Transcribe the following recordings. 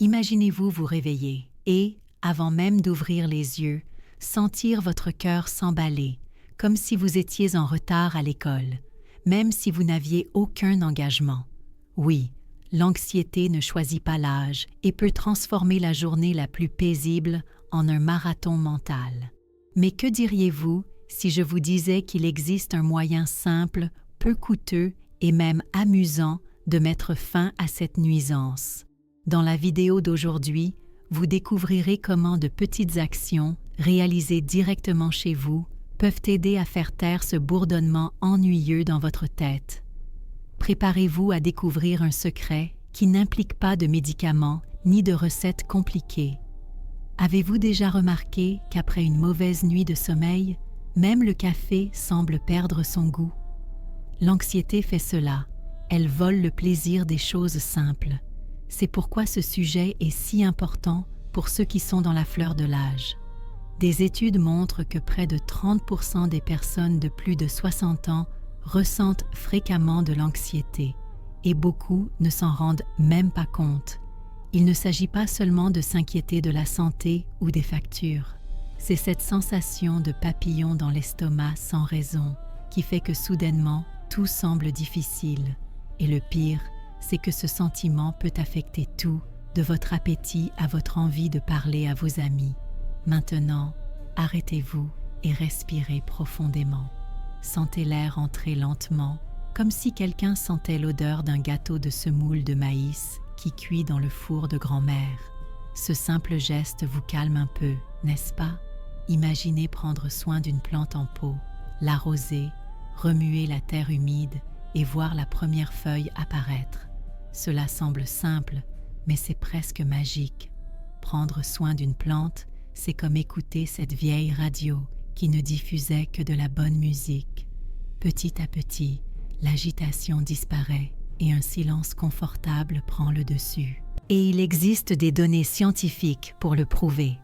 Imaginez-vous vous réveiller et, avant même d'ouvrir les yeux, sentir votre cœur s'emballer, comme si vous étiez en retard à l'école, même si vous n'aviez aucun engagement. Oui, l'anxiété ne choisit pas l'âge et peut transformer la journée la plus paisible en un marathon mental. Mais que diriez-vous si je vous disais qu'il existe un moyen simple, peu coûteux et même amusant de mettre fin à cette nuisance? Dans la vidéo d'aujourd'hui, vous découvrirez comment de petites actions, réalisées directement chez vous, peuvent aider à faire taire ce bourdonnement ennuyeux dans votre tête. Préparez-vous à découvrir un secret qui n'implique pas de médicaments ni de recettes compliquées. Avez-vous déjà remarqué qu'après une mauvaise nuit de sommeil, même le café semble perdre son goût? L'anxiété fait cela, elle vole le plaisir des choses simples. C'est pourquoi ce sujet est si important pour ceux qui sont dans la fleur de l'âge. Des études montrent que près de 30% des personnes de plus de 60 ans ressentent fréquemment de l'anxiété, et beaucoup ne s'en rendent même pas compte. Il ne s'agit pas seulement de s'inquiéter de la santé ou des factures. C'est cette sensation de papillon dans l'estomac sans raison qui fait que soudainement tout semble difficile. Et le pire, c'est que ce sentiment peut affecter tout, de votre appétit à votre envie de parler à vos amis. Maintenant, arrêtez-vous et respirez profondément. Sentez l'air entrer lentement, comme si quelqu'un sentait l'odeur d'un gâteau de semoule de maïs qui cuit dans le four de grand-mère. Ce simple geste vous calme un peu, n'est-ce pas? Imaginez prendre soin d'une plante en pot, l'arroser, remuer la terre humide et voir la première feuille apparaître. Cela semble simple, mais c'est presque magique. Prendre soin d'une plante, c'est comme écouter cette vieille radio qui ne diffusait que de la bonne musique. Petit à petit, l'agitation disparaît et un silence confortable prend le dessus. Et il existe des données scientifiques pour le prouver.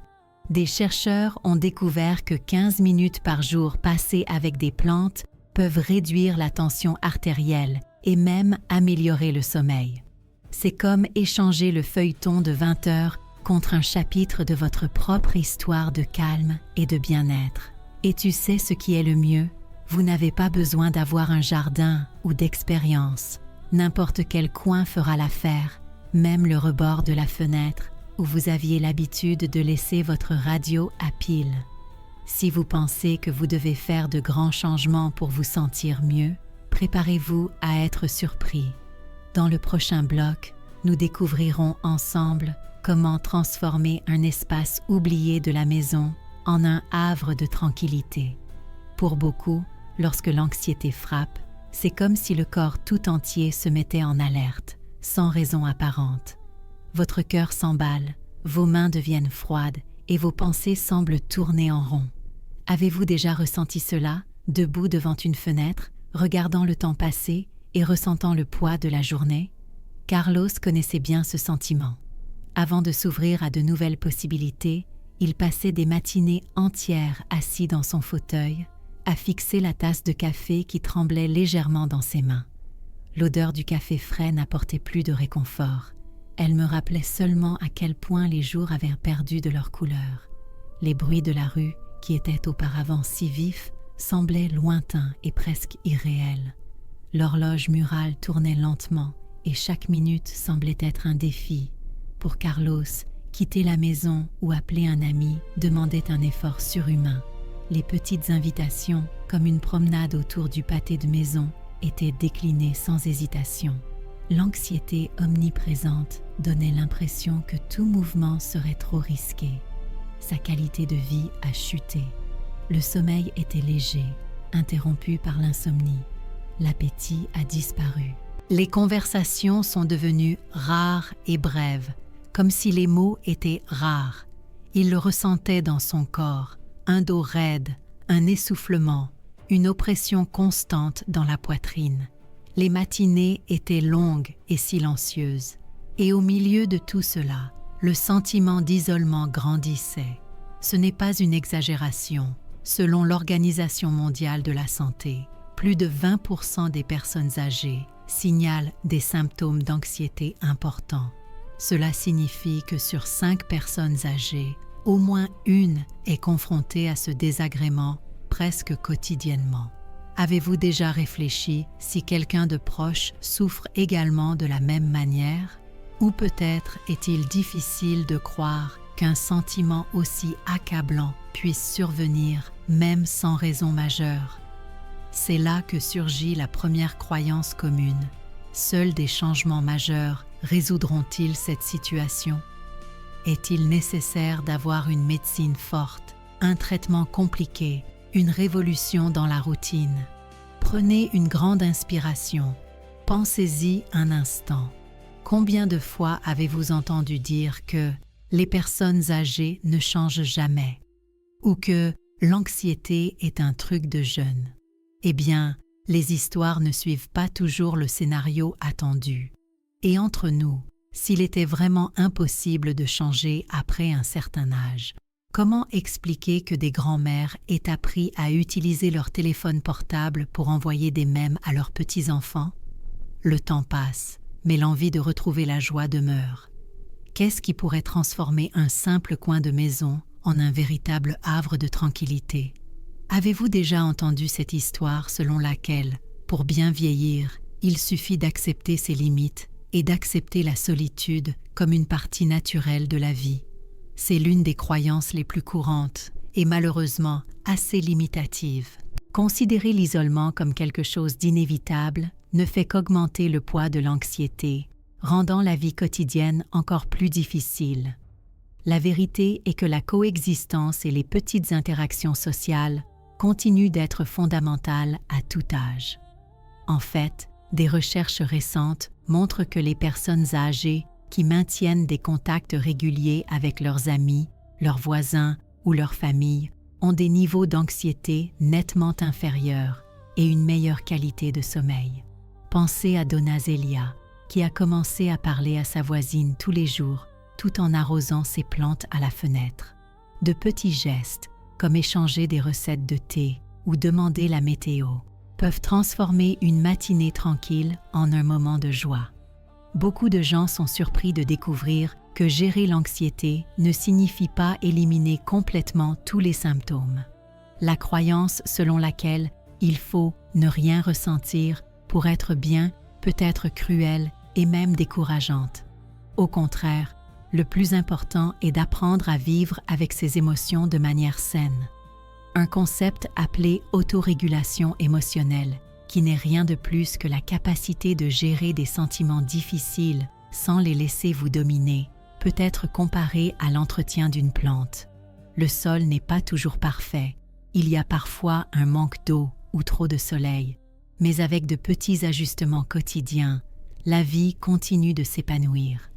Des chercheurs ont découvert que 15 minutes par jour passées avec des plantes peuvent réduire la tension artérielle et même améliorer le sommeil. C'est comme échanger le feuilleton de 20 heures contre un chapitre de votre propre histoire de calme et de bien-être. Et tu sais ce qui est le mieux? Vous n'avez pas besoin d'avoir un jardin ou d'expérience. N'importe quel coin fera l'affaire, même le rebord de la fenêtre où vous aviez l'habitude de laisser votre radio à pile. Si vous pensez que vous devez faire de grands changements pour vous sentir mieux, préparez-vous à être surpris. Dans le prochain bloc, nous découvrirons ensemble comment transformer un espace oublié de la maison en un havre de tranquillité. Pour beaucoup, lorsque l'anxiété frappe, c'est comme si le corps tout entier se mettait en alerte, sans raison apparente. Votre cœur s'emballe, vos mains deviennent froides et vos pensées semblent tourner en rond. Avez-vous déjà ressenti cela, debout devant une fenêtre, regardant le temps passer et ressentant le poids de la journée? Carlos connaissait bien ce sentiment. Avant de s'ouvrir à de nouvelles possibilités, il passait des matinées entières assis dans son fauteuil, à fixer la tasse de café qui tremblait légèrement dans ses mains. L'odeur du café frais n'apportait plus de réconfort. Elle me rappelait seulement à quel point les jours avaient perdu de leur couleur. Les bruits de la rue, qui étaient auparavant si vifs, semblaient lointains et presque irréels. L'horloge murale tournait lentement et chaque minute semblait être un défi. Pour Carlos, quitter la maison ou appeler un ami demandait un effort surhumain. Les petites invitations, comme une promenade autour du pâté de maison, étaient déclinées sans hésitation. L'anxiété omniprésente donnait l'impression que tout mouvement serait trop risqué. Sa qualité de vie a chuté. Le sommeil était léger, interrompu par l'insomnie. L'appétit a disparu. Les conversations sont devenues rares et brèves, comme si les mots étaient rares. Il le ressentait dans son corps, un dos raide, un essoufflement, une oppression constante dans la poitrine. Les matinées étaient longues et silencieuses. Et au milieu de tout cela, le sentiment d'isolement grandissait. Ce n'est pas une exagération. Selon l'Organisation mondiale de la santé, plus de 20% des personnes âgées signalent des symptômes d'anxiété importants. Cela signifie que sur 5 personnes âgées, au moins une est confrontée à ce désagrément presque quotidiennement. Avez-vous déjà réfléchi si quelqu'un de proche souffre également de la même manière? Ou peut-être est-il difficile de croire qu'un sentiment aussi accablant puisse survenir même sans raison majeure? C'est là que surgit la première croyance commune. Seuls des changements majeurs résoudront-ils cette situation? Est-il nécessaire d'avoir une médecine forte, un traitement compliqué, une révolution dans la routine? Prenez une grande inspiration. Pensez-y un instant. Combien de fois avez-vous entendu dire que les personnes âgées ne changent jamais ou que l'anxiété est un truc de jeunes? Eh bien, les histoires ne suivent pas toujours le scénario attendu. Et entre nous, s'il était vraiment impossible de changer après un certain âge, comment expliquer que des grands-mères aient appris à utiliser leur téléphone portable pour envoyer des mèmes à leurs petits-enfants? Le temps passe, mais l'envie de retrouver la joie demeure. Qu'est-ce qui pourrait transformer un simple coin de maison en un véritable havre de tranquillité? Avez-vous déjà entendu cette histoire selon laquelle, pour bien vieillir, il suffit d'accepter ses limites et d'accepter la solitude comme une partie naturelle de la vie? C'est l'une des croyances les plus courantes et malheureusement assez limitative. Considérer l'isolement comme quelque chose d'inévitable ne fait qu'augmenter le poids de l'anxiété, rendant la vie quotidienne encore plus difficile. La vérité est que la coexistence et les petites interactions sociales continuent d'être fondamentales à tout âge. En fait, des recherches récentes montrent que les personnes âgées qui maintiennent des contacts réguliers avec leurs amis, leurs voisins ou leur famille ont des niveaux d'anxiété nettement inférieurs et une meilleure qualité de sommeil. Pensez à Donna Zelia, qui a commencé à parler à sa voisine tous les jours tout en arrosant ses plantes à la fenêtre. De petits gestes, comme échanger des recettes de thé ou demander la météo, peuvent transformer une matinée tranquille en un moment de joie. Beaucoup de gens sont surpris de découvrir que gérer l'anxiété ne signifie pas éliminer complètement tous les symptômes. La croyance selon laquelle il faut ne rien ressentir pour être bien peut être cruelle et même décourageante. Au contraire, le plus important est d'apprendre à vivre avec ses émotions de manière saine. Un concept appelé autorégulation émotionnelle, qui n'est rien de plus que la capacité de gérer des sentiments difficiles sans les laisser vous dominer, peut être comparé à l'entretien d'une plante. Le sol n'est pas toujours parfait, il y a parfois un manque d'eau ou trop de soleil, mais avec de petits ajustements quotidiens, la vie continue de s'épanouir.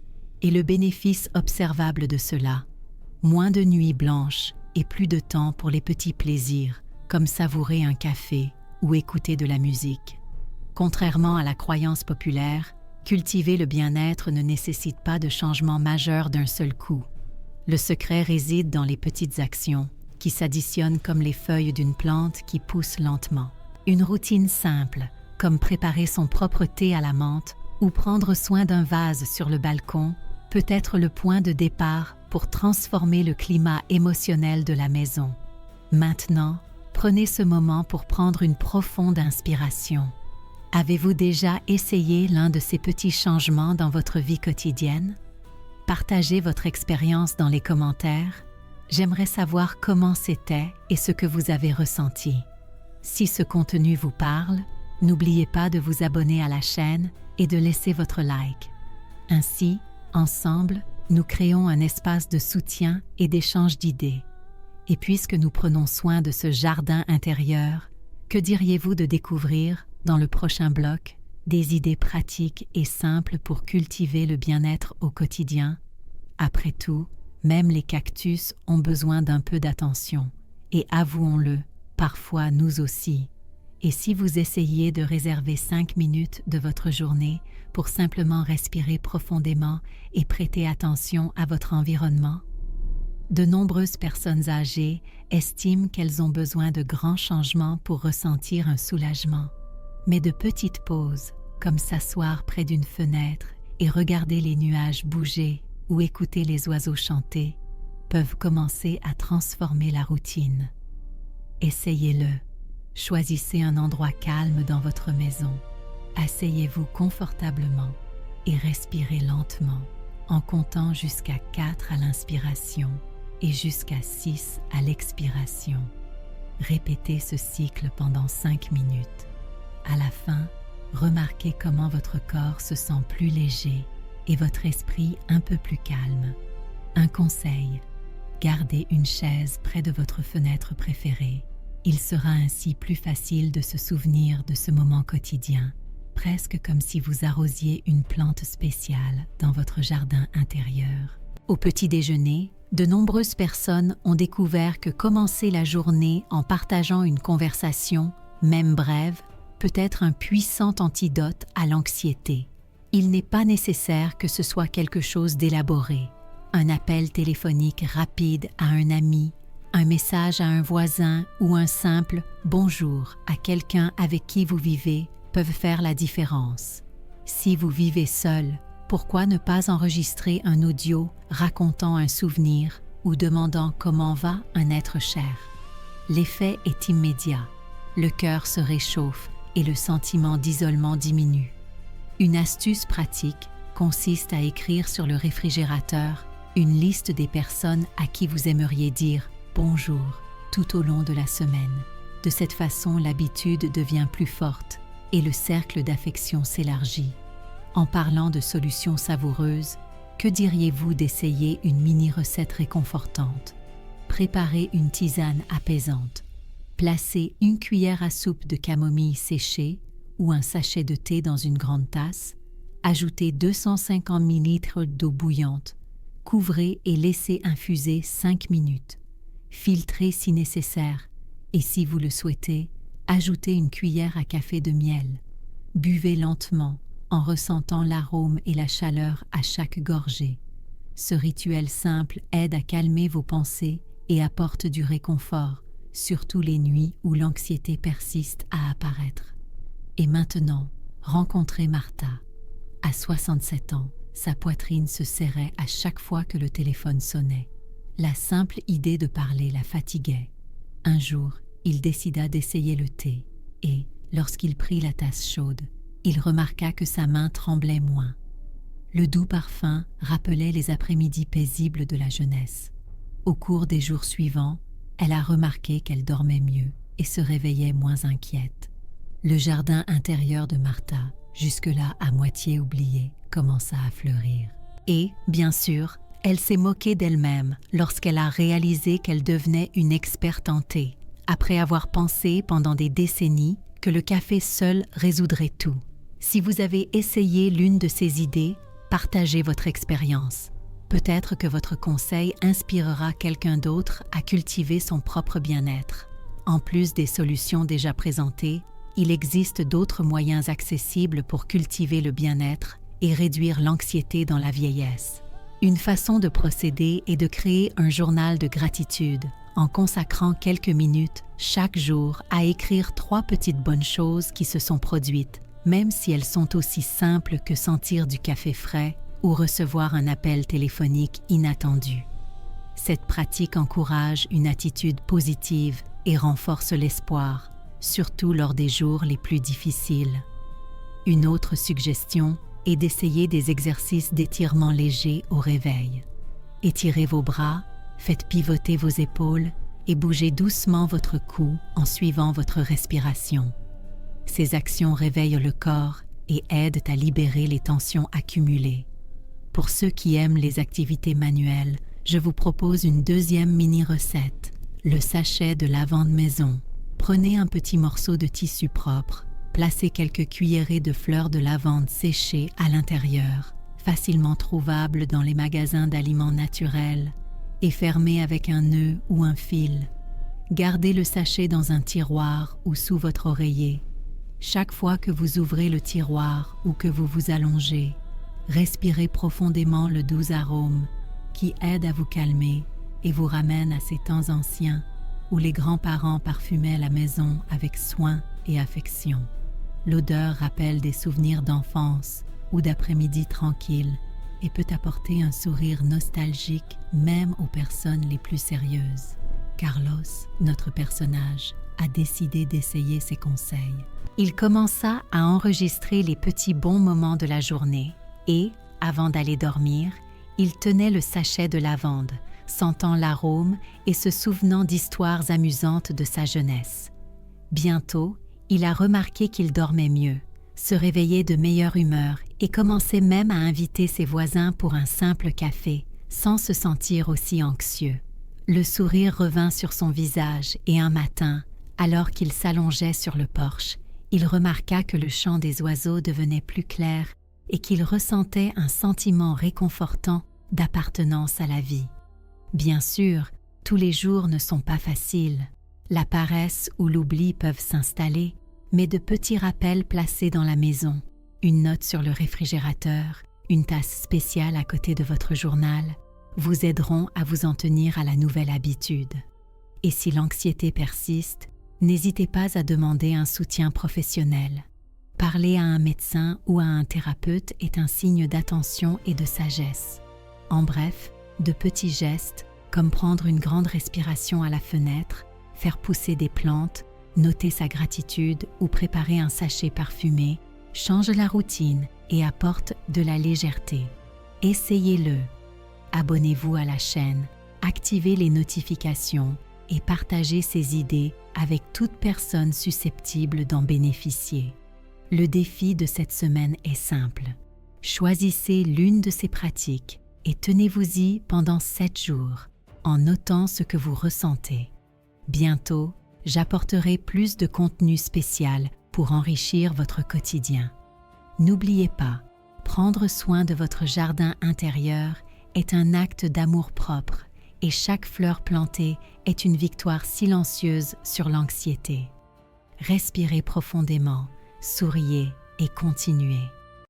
Et le bénéfice observable de cela, moins de nuits blanches et plus de temps pour les petits plaisirs, comme savourer un café ou écouter de la musique. Contrairement à la croyance populaire, cultiver le bien-être ne nécessite pas de changement majeur d'un seul coup. Le secret réside dans les petites actions, qui s'additionnent comme les feuilles d'une plante qui pousse lentement. Une routine simple, comme préparer son propre thé à la menthe ou prendre soin d'un vase sur le balcon, peut être le point de départ pour transformer le climat émotionnel de la maison. Maintenant, prenez ce moment pour prendre une profonde inspiration. Avez-vous déjà essayé l'un de ces petits changements dans votre vie quotidienne? Partagez votre expérience dans les commentaires. J'aimerais savoir comment c'était et ce que vous avez ressenti. Si ce contenu vous parle, n'oubliez pas de vous abonner à la chaîne et de laisser votre like. Ainsi, ensemble, nous créons un espace de soutien et d'échange d'idées. Et puisque nous prenons soin de ce jardin intérieur, que diriez-vous de découvrir, dans le prochain bloc, des idées pratiques et simples pour cultiver le bien-être au quotidien? Après tout, même les cactus ont besoin d'un peu d'attention. Et avouons-le, parfois nous aussi. Et si vous essayiez de réserver 5 minutes de votre journée pour simplement respirer profondément et prêter attention à votre environnement? De nombreuses personnes âgées estiment qu'elles ont besoin de grands changements pour ressentir un soulagement. Mais de petites pauses, comme s'asseoir près d'une fenêtre et regarder les nuages bouger ou écouter les oiseaux chanter peuvent commencer à transformer la routine. Essayez-le. Choisissez un endroit calme dans votre maison. Asseyez-vous confortablement et respirez lentement en comptant jusqu'à 4 à l'inspiration et jusqu'à 6 à l'expiration. Répétez ce cycle pendant 5 minutes. À la fin, remarquez comment votre corps se sent plus léger et votre esprit un peu plus calme. Un conseil, gardez une chaise près de votre fenêtre préférée. Il sera ainsi plus facile de se souvenir de ce moment quotidien, presque comme si vous arrosiez une plante spéciale dans votre jardin intérieur. Au petit déjeuner, de nombreuses personnes ont découvert que commencer la journée en partageant une conversation, même brève, peut être un puissant antidote à l'anxiété. Il n'est pas nécessaire que ce soit quelque chose d'élaboré. Un appel téléphonique rapide à un ami, un message à un voisin ou un simple « bonjour » à quelqu'un avec qui vous vivez peuvent faire la différence. Si vous vivez seul, pourquoi ne pas enregistrer un audio racontant un souvenir ou demandant comment va un être cher? L'effet est immédiat. Le cœur se réchauffe et le sentiment d'isolement diminue. Une astuce pratique consiste à écrire sur le réfrigérateur une liste des personnes à qui vous aimeriez dire « bonjour » tout au long de la semaine. De cette façon, l'habitude devient plus forte et le cercle d'affection s'élargit. En parlant de solutions savoureuses, que diriez-vous d'essayer une mini-recette réconfortante? Préparez une tisane apaisante. Placez une cuillère à soupe de camomille séchée ou un sachet de thé dans une grande tasse. Ajoutez 250 ml d'eau bouillante. Couvrez et laissez infuser 5 minutes. Filtrez si nécessaire et si vous le souhaitez, ajoutez une cuillère à café de miel. Buvez lentement en ressentant l'arôme et la chaleur à chaque gorgée. Ce rituel simple aide à calmer vos pensées et apporte du réconfort, surtout les nuits où l'anxiété persiste à apparaître. Et maintenant, rencontrez Martha. À 67 ans, sa poitrine se serrait à chaque fois que le téléphone sonnait. La simple idée de parler la fatiguait. Un jour, il décida d'essayer le thé et, lorsqu'il prit la tasse chaude, il remarqua que sa main tremblait moins. Le doux parfum rappelait les après-midi paisibles de la jeunesse. Au cours des jours suivants, elle a remarqué qu'elle dormait mieux et se réveillait moins inquiète. Le jardin intérieur de Martha, jusque-là à moitié oublié, commença à fleurir. Et, bien sûr, elle s'est moquée d'elle-même lorsqu'elle a réalisé qu'elle devenait une experte en thé, après avoir pensé pendant des décennies que le café seul résoudrait tout. Si vous avez essayé l'une de ces idées, partagez votre expérience. Peut-être que votre conseil inspirera quelqu'un d'autre à cultiver son propre bien-être. En plus des solutions déjà présentées, il existe d'autres moyens accessibles pour cultiver le bien-être et réduire l'anxiété dans la vieillesse. Une façon de procéder est de créer un journal de gratitude en consacrant quelques minutes chaque jour à écrire 3 petites bonnes choses qui se sont produites, même si elles sont aussi simples que sentir du café frais ou recevoir un appel téléphonique inattendu. Cette pratique encourage une attitude positive et renforce l'espoir, surtout lors des jours les plus difficiles. Une autre suggestion est d'essayer des exercices d'étirement léger au réveil. Étirez vos bras, faites pivoter vos épaules et bougez doucement votre cou en suivant votre respiration. Ces actions réveillent le corps et aident à libérer les tensions accumulées. Pour ceux qui aiment les activités manuelles, je vous propose une deuxième mini-recette, le sachet de lavande maison. Prenez un petit morceau de tissu propre, placez quelques cuillerées de fleurs de lavande séchées à l'intérieur, facilement trouvables dans les magasins d'aliments naturels, et fermez avec un nœud ou un fil. Gardez le sachet dans un tiroir ou sous votre oreiller. Chaque fois que vous ouvrez le tiroir ou que vous vous allongez, respirez profondément le doux arôme qui aide à vous calmer et vous ramène à ces temps anciens où les grands-parents parfumaient la maison avec soin et affection. L'odeur rappelle des souvenirs d'enfance ou d'après-midi tranquille et peut apporter un sourire nostalgique même aux personnes les plus sérieuses. Carlos, notre personnage, a décidé d'essayer ces conseils. Il commença à enregistrer les petits bons moments de la journée et, avant d'aller dormir, il tenait le sachet de lavande, sentant l'arôme et se souvenant d'histoires amusantes de sa jeunesse. Bientôt, il a remarqué qu'il dormait mieux, se réveillait de meilleure humeur et commençait même à inviter ses voisins pour un simple café, sans se sentir aussi anxieux. Le sourire revint sur son visage et un matin, alors qu'il s'allongeait sur le porche, il remarqua que le chant des oiseaux devenait plus clair et qu'il ressentait un sentiment réconfortant d'appartenance à la vie. Bien sûr, tous les jours ne sont pas faciles. La paresse ou l'oubli peuvent s'installer, mais de petits rappels placés dans la maison, une note sur le réfrigérateur, une tasse spéciale à côté de votre journal, vous aideront à vous en tenir à la nouvelle habitude. Et si l'anxiété persiste, n'hésitez pas à demander un soutien professionnel. Parler à un médecin ou à un thérapeute est un signe d'attention et de sagesse. En bref, de petits gestes, comme prendre une grande respiration à la fenêtre, faire pousser des plantes, noter sa gratitude ou préparer un sachet parfumé, changent la routine et apportent de la légèreté. Essayez-le. Abonnez-vous à la chaîne, activez les notifications et partagez ces idées avec toute personne susceptible d'en bénéficier. Le défi de cette semaine est simple. Choisissez l'une de ces pratiques et tenez-vous-y pendant 7 jours, en notant ce que vous ressentez. Bientôt, j'apporterai plus de contenu spécial pour enrichir votre quotidien. N'oubliez pas, prendre soin de votre jardin intérieur est un acte d'amour-propre et chaque fleur plantée est une victoire silencieuse sur l'anxiété. Respirez profondément, souriez et continuez.